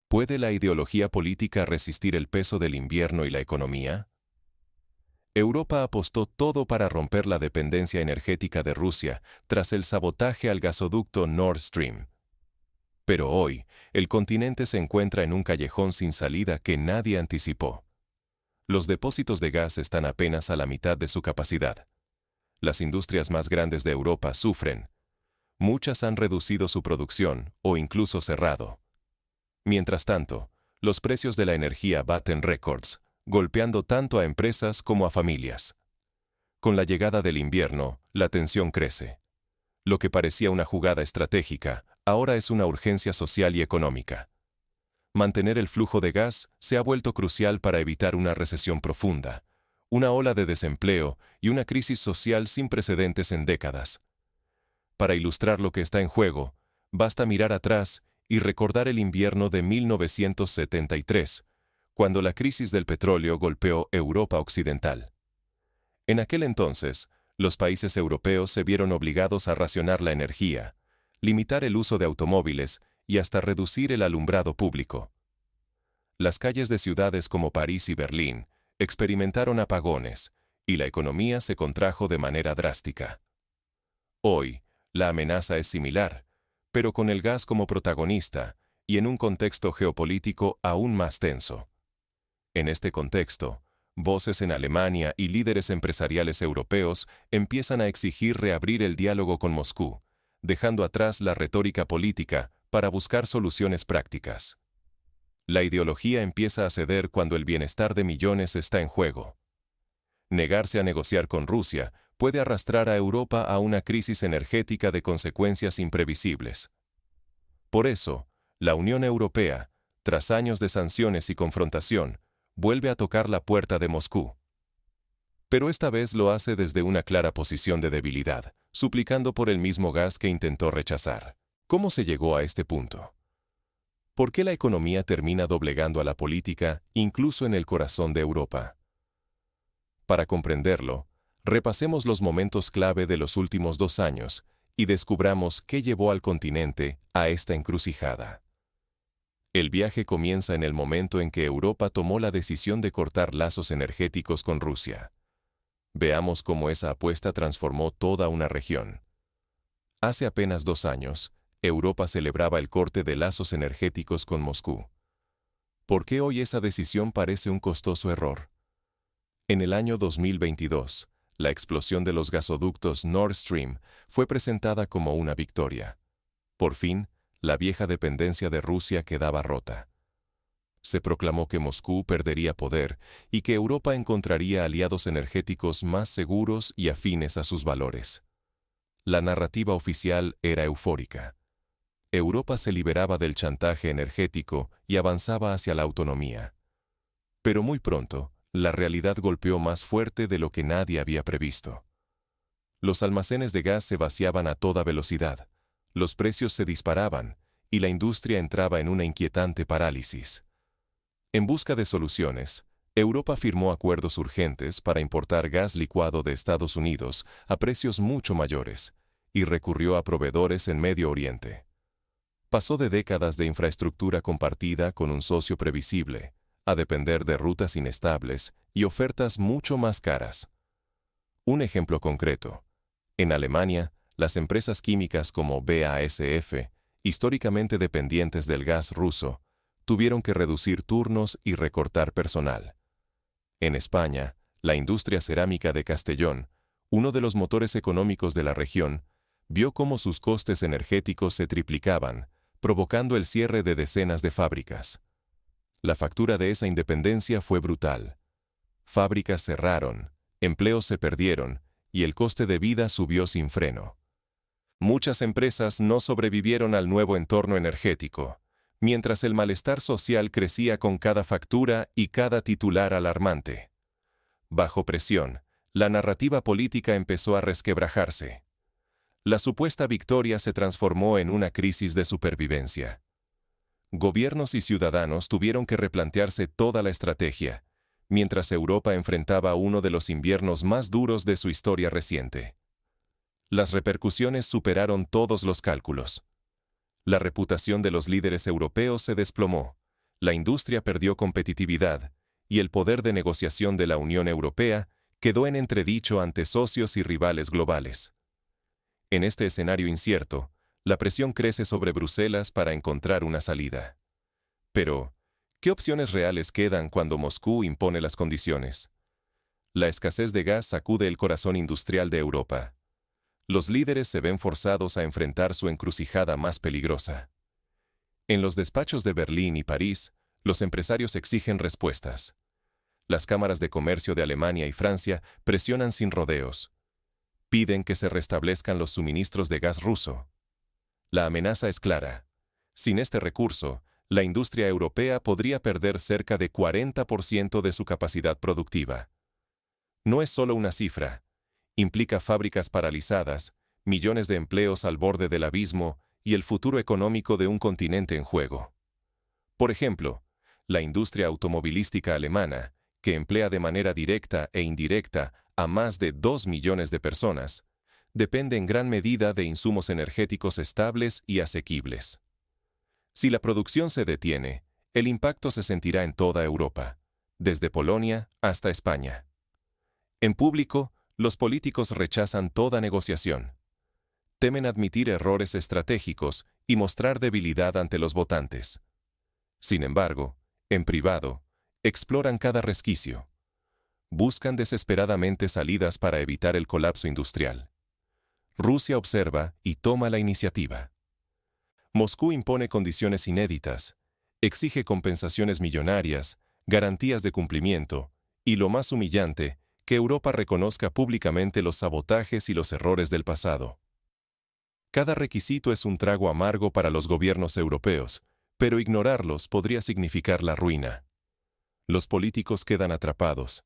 ¿Puede la ideología política resistir el peso del invierno y la economía? Europa apostó todo para romper la dependencia energética de Rusia tras el sabotaje al gasoducto Nord Stream. Pero hoy, el continente se encuentra en un callejón sin salida que nadie anticipó. Los depósitos de gas están apenas a la mitad de su capacidad. Las industrias más grandes de Europa sufren. Muchas han reducido su producción o incluso cerrado. Mientras tanto, los precios de la energía baten récords, golpeando tanto a empresas como a familias. Con la llegada del invierno, la tensión crece. Lo que parecía una jugada estratégica, ahora es una urgencia social y económica. Mantener el flujo de gas se ha vuelto crucial para evitar una recesión profunda, una ola de desempleo y una crisis social sin precedentes en décadas. Para ilustrar lo que está en juego, basta mirar atrás y recordar el invierno de 1973, cuando la crisis del petróleo golpeó Europa Occidental. En aquel entonces, los países europeos se vieron obligados a racionar la energía, limitar el uso de automóviles y hasta reducir el alumbrado público. Las calles de ciudades como París y Berlín experimentaron apagones y la economía se contrajo de manera drástica. Hoy, la amenaza es similar, pero con el gas como protagonista y en un contexto geopolítico aún más tenso. En este contexto, voces en Alemania y líderes empresariales europeos empiezan a exigir reabrir el diálogo con Moscú, dejando atrás la retórica política para buscar soluciones prácticas. La ideología empieza a ceder cuando el bienestar de millones está en juego. Negarse a negociar con Rusia puede arrastrar a Europa a una crisis energética de consecuencias imprevisibles. Por eso, la Unión Europea, tras años de sanciones y confrontación, vuelve a tocar la puerta de Moscú. Pero esta vez lo hace desde una clara posición de debilidad, suplicando por el mismo gas que intentó rechazar. ¿Cómo se llegó a este punto? ¿Por qué la economía termina doblegando a la política, incluso en el corazón de Europa? Para comprenderlo, repasemos los momentos clave de los últimos 2 años y descubramos qué llevó al continente a esta encrucijada. El viaje comienza en el momento en que Europa tomó la decisión de cortar lazos energéticos con Rusia. Veamos cómo esa apuesta transformó toda una región. Hace apenas 2 años, Europa celebraba el corte de lazos energéticos con Moscú. ¿Por qué hoy esa decisión parece un costoso error? En el año 2022, la explosión de los gasoductos Nord Stream fue presentada como una victoria. Por fin, la vieja dependencia de Rusia quedaba rota. Se proclamó que Moscú perdería poder y que Europa encontraría aliados energéticos más seguros y afines a sus valores. La narrativa oficial era eufórica. Europa se liberaba del chantaje energético y avanzaba hacia la autonomía. Pero muy pronto, la realidad golpeó más fuerte de lo que nadie había previsto. Los almacenes de gas se vaciaban a toda velocidad, los precios se disparaban y la industria entraba en una inquietante parálisis. En busca de soluciones, Europa firmó acuerdos urgentes para importar gas licuado de Estados Unidos a precios mucho mayores y recurrió a proveedores en Medio Oriente. Pasó de décadas de infraestructura compartida con un socio previsible a depender de rutas inestables y ofertas mucho más caras. Un ejemplo concreto. En Alemania, las empresas químicas como BASF, históricamente dependientes del gas ruso, tuvieron que reducir turnos y recortar personal. En España, la industria cerámica de Castellón, uno de los motores económicos de la región, vio cómo sus costes energéticos se triplicaban, provocando el cierre de decenas de fábricas. La factura de esa independencia fue brutal. Fábricas cerraron, empleos se perdieron y el coste de vida subió sin freno. Muchas empresas no sobrevivieron al nuevo entorno energético, mientras el malestar social crecía con cada factura y cada titular alarmante. Bajo presión, la narrativa política empezó a resquebrajarse. La supuesta victoria se transformó en una crisis de supervivencia. Gobiernos y ciudadanos tuvieron que replantearse toda la estrategia, mientras Europa enfrentaba uno de los inviernos más duros de su historia reciente. Las repercusiones superaron todos los cálculos. La reputación de los líderes europeos se desplomó, La industria perdió competitividad, y el poder de negociación de la Unión Europea quedó en entredicho ante socios y rivales globales. En este escenario incierto, la presión crece sobre Bruselas para encontrar una salida. Pero, ¿qué opciones reales quedan cuando Moscú impone las condiciones? La escasez de gas sacude el corazón industrial de Europa. Los líderes se ven forzados a enfrentar su encrucijada más peligrosa. En los despachos de Berlín y París, los empresarios exigen respuestas. Las cámaras de comercio de Alemania y Francia presionan sin rodeos. Piden que se restablezcan los suministros de gas ruso. La amenaza es clara. Sin este recurso, la industria europea podría perder cerca de 40% de su capacidad productiva. No es solo una cifra. Implica fábricas paralizadas, millones de empleos al borde del abismo y el futuro económico de un continente en juego. Por ejemplo, la industria automovilística alemana, que emplea de manera directa e indirecta a más de 2 millones de personas, depende en gran medida de insumos energéticos estables y asequibles. Si la producción se detiene, el impacto se sentirá en toda Europa, desde Polonia hasta España. En público, los políticos rechazan toda negociación. Temen admitir errores estratégicos y mostrar debilidad ante los votantes. Sin embargo, en privado, exploran cada resquicio. Buscan desesperadamente salidas para evitar el colapso industrial. Rusia observa y toma la iniciativa. Moscú impone condiciones inéditas, exige compensaciones millonarias, garantías de cumplimiento y, lo más humillante, que Europa reconozca públicamente los sabotajes y los errores del pasado. Cada requisito es un trago amargo para los gobiernos europeos, pero ignorarlos podría significar la ruina. Los políticos quedan atrapados.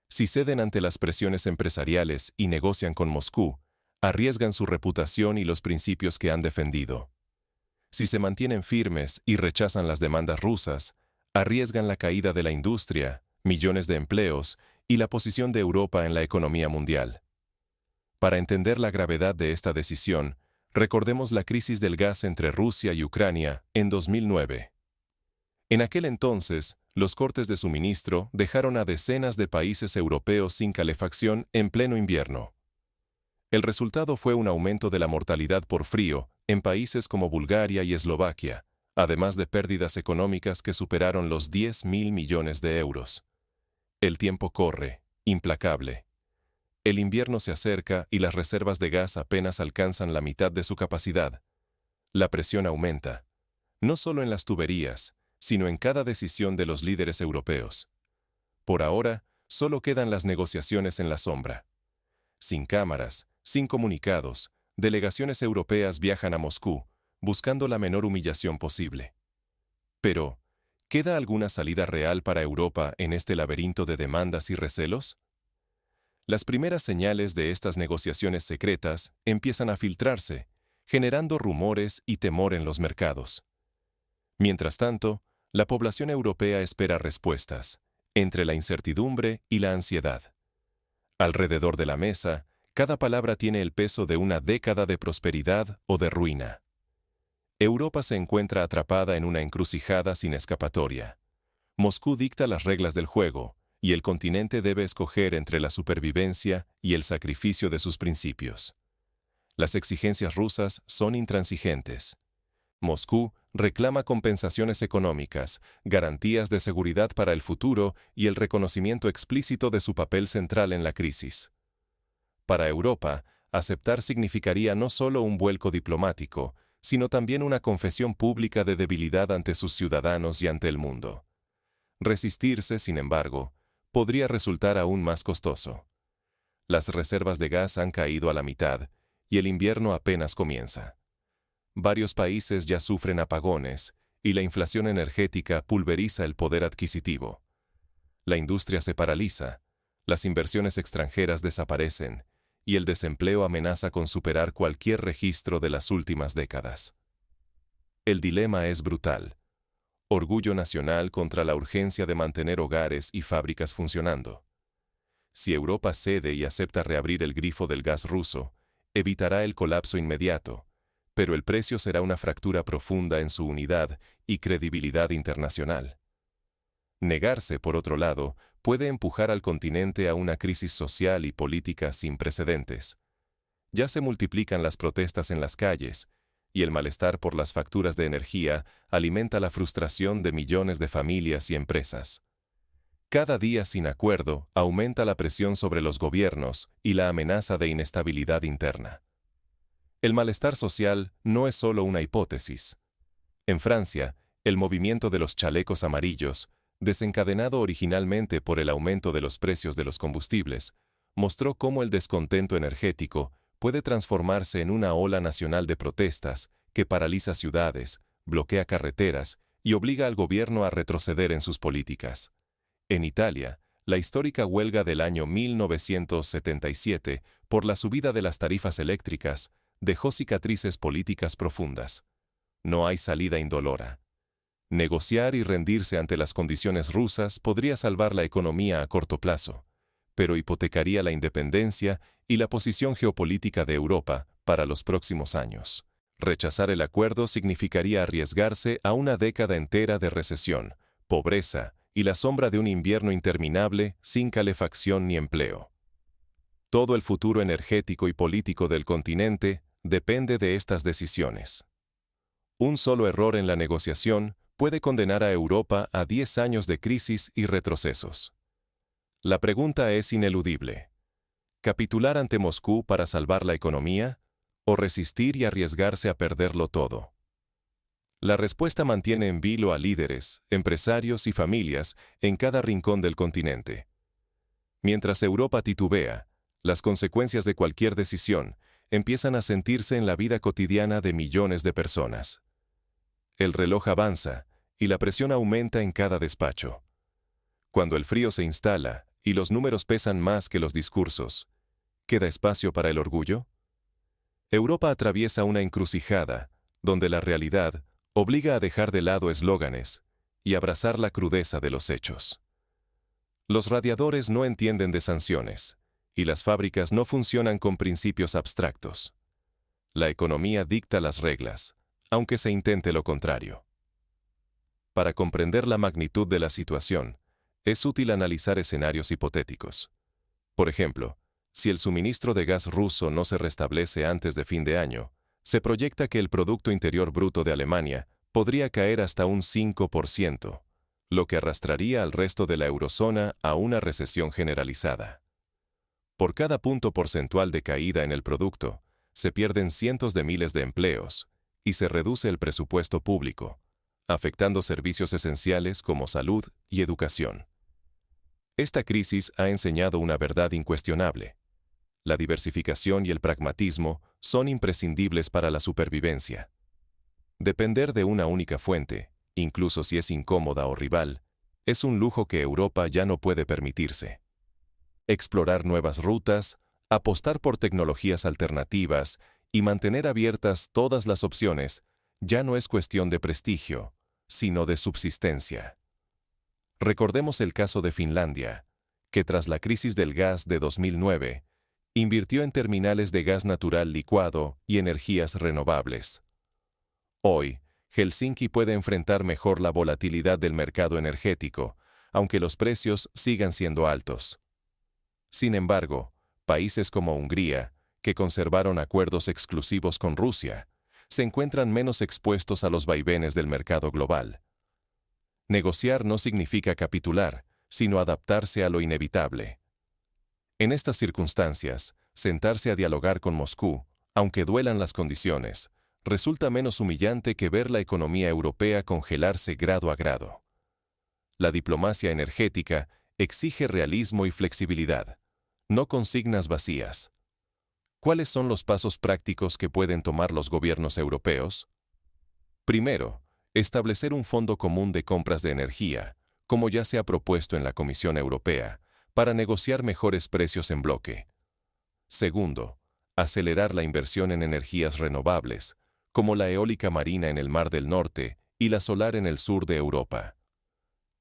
Si ceden ante las presiones empresariales y negocian con Moscú, arriesgan su reputación y los principios que han defendido. Si se mantienen firmes y rechazan las demandas rusas, arriesgan la caída de la industria, millones de empleos y la posición de Europa en la economía mundial. Para entender la gravedad de esta decisión, recordemos la crisis del gas entre Rusia y Ucrania en 2009. En aquel entonces, los cortes de suministro dejaron a decenas de países europeos sin calefacción en pleno invierno. El resultado fue un aumento de la mortalidad por frío en países como Bulgaria y Eslovaquia, además de pérdidas económicas que superaron los 10.000 millones de euros. El tiempo corre, implacable. El invierno se acerca y las reservas de gas apenas alcanzan la mitad de su capacidad. La presión aumenta, no solo en las tuberías, sino en cada decisión de los líderes europeos. Por ahora, solo quedan las negociaciones en la sombra. Sin cámaras, sin comunicados, delegaciones europeas viajan a Moscú, buscando la menor humillación posible. Pero, ¿queda alguna salida real para Europa en este laberinto de demandas y recelos? Las primeras señales de estas negociaciones secretas empiezan a filtrarse, generando rumores y temor en los mercados. Mientras tanto, la población europea espera respuestas, entre la incertidumbre y la ansiedad. Alrededor de la mesa, cada palabra tiene el peso de una década de prosperidad o de ruina. Europa se encuentra atrapada en una encrucijada sin escapatoria. Moscú dicta las reglas del juego, y el continente debe escoger entre la supervivencia y el sacrificio de sus principios. Las exigencias rusas son intransigentes. Moscú reclama compensaciones económicas, garantías de seguridad para el futuro y el reconocimiento explícito de su papel central en la crisis. Para Europa, aceptar significaría no solo un vuelco diplomático, sino también una confesión pública de debilidad ante sus ciudadanos y ante el mundo. Resistirse, sin embargo, podría resultar aún más costoso. Las reservas de gas han caído a la mitad y el invierno apenas comienza. Varios países ya sufren apagones y la inflación energética pulveriza el poder adquisitivo. La industria se paraliza, las inversiones extranjeras desaparecen y el desempleo amenaza con superar cualquier registro de las últimas décadas. El dilema es brutal. Orgullo nacional contra la urgencia de mantener hogares y fábricas funcionando. Si Europa cede y acepta reabrir el grifo del gas ruso, evitará el colapso inmediato, pero el precio será una fractura profunda en su unidad y credibilidad internacional. Negarse, por otro lado, puede empujar al continente a una crisis social y política sin precedentes. Ya se multiplican las protestas en las calles, y el malestar por las facturas de energía alimenta la frustración de millones de familias y empresas. Cada día sin acuerdo aumenta la presión sobre los gobiernos y la amenaza de inestabilidad interna. El malestar social no es solo una hipótesis. En Francia, el movimiento de los chalecos amarillos, desencadenado originalmente por el aumento de los precios de los combustibles, mostró cómo el descontento energético puede transformarse en una ola nacional de protestas que paraliza ciudades, bloquea carreteras y obliga al gobierno a retroceder en sus políticas. En Italia, la histórica huelga del año 1977 por la subida de las tarifas eléctricas dejó cicatrices políticas profundas. No hay salida indolora. Negociar y rendirse ante las condiciones rusas podría salvar la economía a corto plazo, pero hipotecaría la independencia y la posición geopolítica de Europa para los próximos años. Rechazar el acuerdo significaría arriesgarse a una década entera de recesión, pobreza y la sombra de un invierno interminable sin calefacción ni empleo. Todo el futuro energético y político del continente depende de estas decisiones. Un solo error en la negociación puede condenar a Europa a 10 años de crisis y retrocesos. La pregunta es ineludible. ¿Capitular ante Moscú para salvar la economía o resistir y arriesgarse a perderlo todo? La respuesta mantiene en vilo a líderes, empresarios y familias en cada rincón del continente. Mientras Europa titubea, las consecuencias de cualquier decisión empiezan a sentirse en la vida cotidiana de millones de personas. El reloj avanza y la presión aumenta en cada despacho. Cuando el frío se instala y los números pesan más que los discursos, ¿queda espacio para el orgullo? Europa atraviesa una encrucijada donde la realidad obliga a dejar de lado eslóganes y abrazar la crudeza de los hechos. Los radiadores no entienden de sanciones y las fábricas no funcionan con principios abstractos. La economía dicta las reglas, aunque se intente lo contrario. Para comprender la magnitud de la situación, es útil analizar escenarios hipotéticos. Por ejemplo, si el suministro de gas ruso no se restablece antes de fin de año, se proyecta que el Producto Interior Bruto de Alemania podría caer hasta un 5%, lo que arrastraría al resto de la eurozona a una recesión generalizada. Por cada punto porcentual de caída en el producto, se pierden cientos de miles de empleos y se reduce el presupuesto público, afectando servicios esenciales como salud y educación. Esta crisis ha enseñado una verdad incuestionable. La diversificación y el pragmatismo son imprescindibles para la supervivencia. Depender de una única fuente, incluso si es incómoda o rival, es un lujo que Europa ya no puede permitirse. Explorar nuevas rutas, apostar por tecnologías alternativas y mantener abiertas todas las opciones ya no es cuestión de prestigio, sino de subsistencia. Recordemos el caso de Finlandia, que tras la crisis del gas de 2009, invirtió en terminales de gas natural licuado y energías renovables. Hoy, Helsinki puede enfrentar mejor la volatilidad del mercado energético, aunque los precios sigan siendo altos. Sin embargo, países como Hungría, que conservaron acuerdos exclusivos con Rusia, se encuentran menos expuestos a los vaivenes del mercado global. Negociar no significa capitular, sino adaptarse a lo inevitable. En estas circunstancias, sentarse a dialogar con Moscú, aunque duelan las condiciones, resulta menos humillante que ver la economía europea congelarse grado a grado. La diplomacia energética exige realismo y flexibilidad, no consignas vacías. ¿Cuáles son los pasos prácticos que pueden tomar los gobiernos europeos? Primero, establecer un fondo común de compras de energía, como ya se ha propuesto en la Comisión Europea, para negociar mejores precios en bloque. Segundo, acelerar la inversión en energías renovables, como la eólica marina en el Mar del Norte y la solar en el sur de Europa.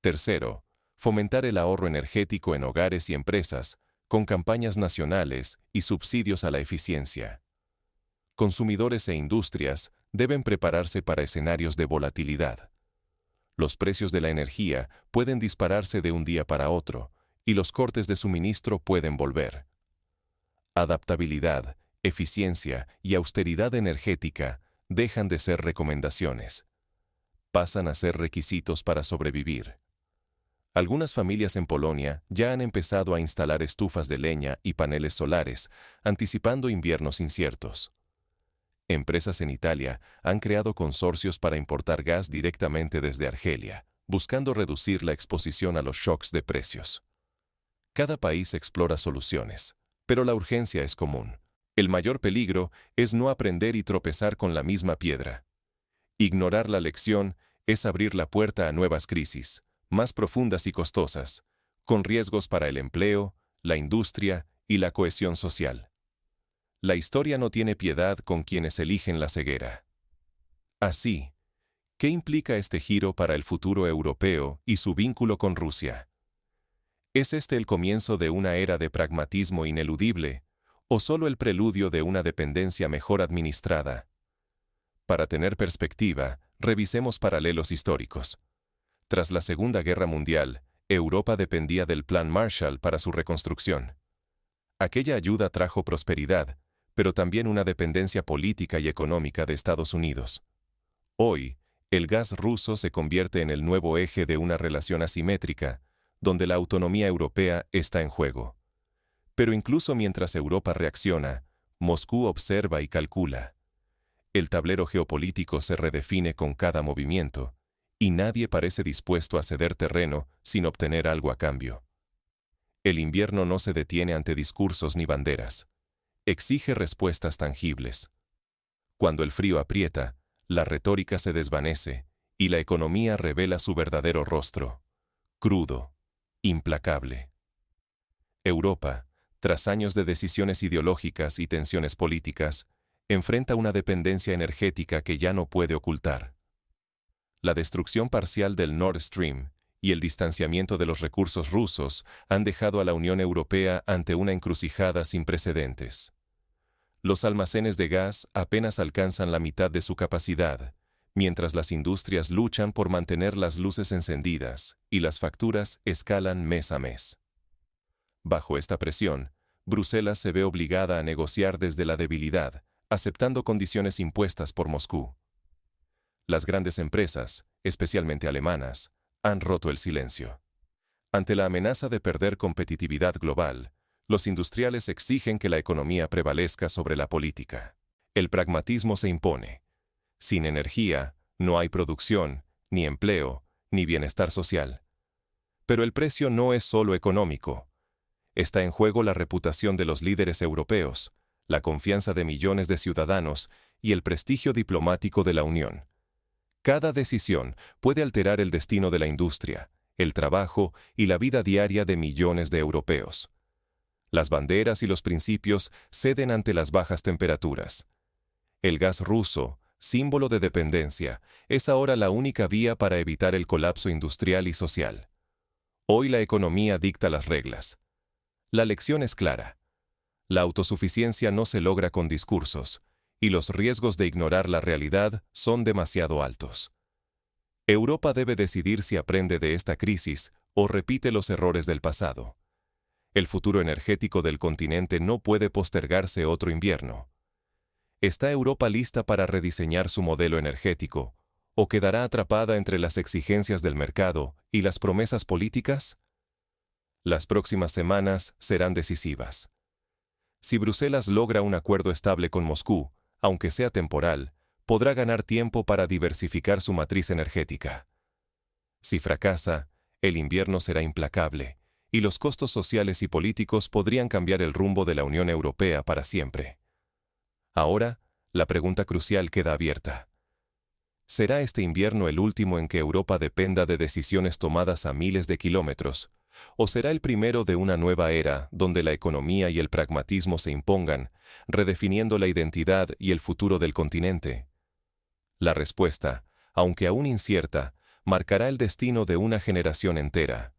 Tercero, fomentar el ahorro energético en hogares y empresas, con campañas nacionales y subsidios a la eficiencia. Consumidores e industrias deben prepararse para escenarios de volatilidad. Los precios de la energía pueden dispararse de un día para otro, y los cortes de suministro pueden volver. Adaptabilidad, eficiencia y austeridad energética dejan de ser recomendaciones. Pasan a ser requisitos para sobrevivir. Algunas familias en Polonia ya han empezado a instalar estufas de leña y paneles solares, anticipando inviernos inciertos. Empresas en Italia han creado consorcios para importar gas directamente desde Argelia, buscando reducir la exposición a los shocks de precios. Cada país explora soluciones, pero la urgencia es común. El mayor peligro es no aprender y tropezar con la misma piedra. Ignorar la lección es abrir la puerta a nuevas crisis, más profundas y costosas, con riesgos para el empleo, la industria y la cohesión social. La historia no tiene piedad con quienes eligen la ceguera. Así, ¿qué implica este giro para el futuro europeo y su vínculo con Rusia? ¿Es este el comienzo de una era de pragmatismo ineludible, o solo el preludio de una dependencia mejor administrada? Para tener perspectiva, revisemos paralelos históricos. Tras la Segunda Guerra Mundial, Europa dependía del Plan Marshall para su reconstrucción. Aquella ayuda trajo prosperidad, pero también una dependencia política y económica de Estados Unidos. Hoy, el gas ruso se convierte en el nuevo eje de una relación asimétrica, donde la autonomía europea está en juego. Pero incluso mientras Europa reacciona, Moscú observa y calcula. El tablero geopolítico se redefine con cada movimiento, y nadie parece dispuesto a ceder terreno sin obtener algo a cambio. El invierno no se detiene ante discursos ni banderas. Exige respuestas tangibles. Cuando el frío aprieta, la retórica se desvanece y la economía revela su verdadero rostro, crudo, implacable. Europa, tras años de decisiones ideológicas y tensiones políticas, enfrenta una dependencia energética que ya no puede ocultar. La destrucción parcial del Nord Stream y el distanciamiento de los recursos rusos han dejado a la Unión Europea ante una encrucijada sin precedentes. Los almacenes de gas apenas alcanzan la mitad de su capacidad, mientras las industrias luchan por mantener las luces encendidas y las facturas escalan mes a mes. Bajo esta presión, Bruselas se ve obligada a negociar desde la debilidad, aceptando condiciones impuestas por Moscú. Las grandes empresas, especialmente alemanas, han roto el silencio. Ante la amenaza de perder competitividad global, los industriales exigen que la economía prevalezca sobre la política. El pragmatismo se impone. Sin energía, no hay producción, ni empleo, ni bienestar social. Pero el precio no es solo económico. Está en juego la reputación de los líderes europeos, la confianza de millones de ciudadanos y el prestigio diplomático de la Unión. Cada decisión puede alterar el destino de la industria, el trabajo y la vida diaria de millones de europeos. Las banderas y los principios ceden ante las bajas temperaturas. El gas ruso, símbolo de dependencia, es ahora la única vía para evitar el colapso industrial y social. Hoy la economía dicta las reglas. La lección es clara. La autosuficiencia no se logra con discursos, y los riesgos de ignorar la realidad son demasiado altos. Europa debe decidir si aprende de esta crisis o repite los errores del pasado. El futuro energético del continente no puede postergarse otro invierno. ¿Está Europa lista para rediseñar su modelo energético, o quedará atrapada entre las exigencias del mercado y las promesas políticas? Las próximas semanas serán decisivas. Si Bruselas logra un acuerdo estable con Moscú, aunque sea temporal, podrá ganar tiempo para diversificar su matriz energética. Si fracasa, el invierno será implacable, y los costos sociales y políticos podrían cambiar el rumbo de la Unión Europea para siempre. Ahora, la pregunta crucial queda abierta. ¿Será este invierno el último en que Europa dependa de decisiones tomadas a miles de kilómetros, o será el primero de una nueva era donde la economía y el pragmatismo se impongan, redefiniendo la identidad y el futuro del continente? La respuesta, aunque aún incierta, marcará el destino de una generación entera.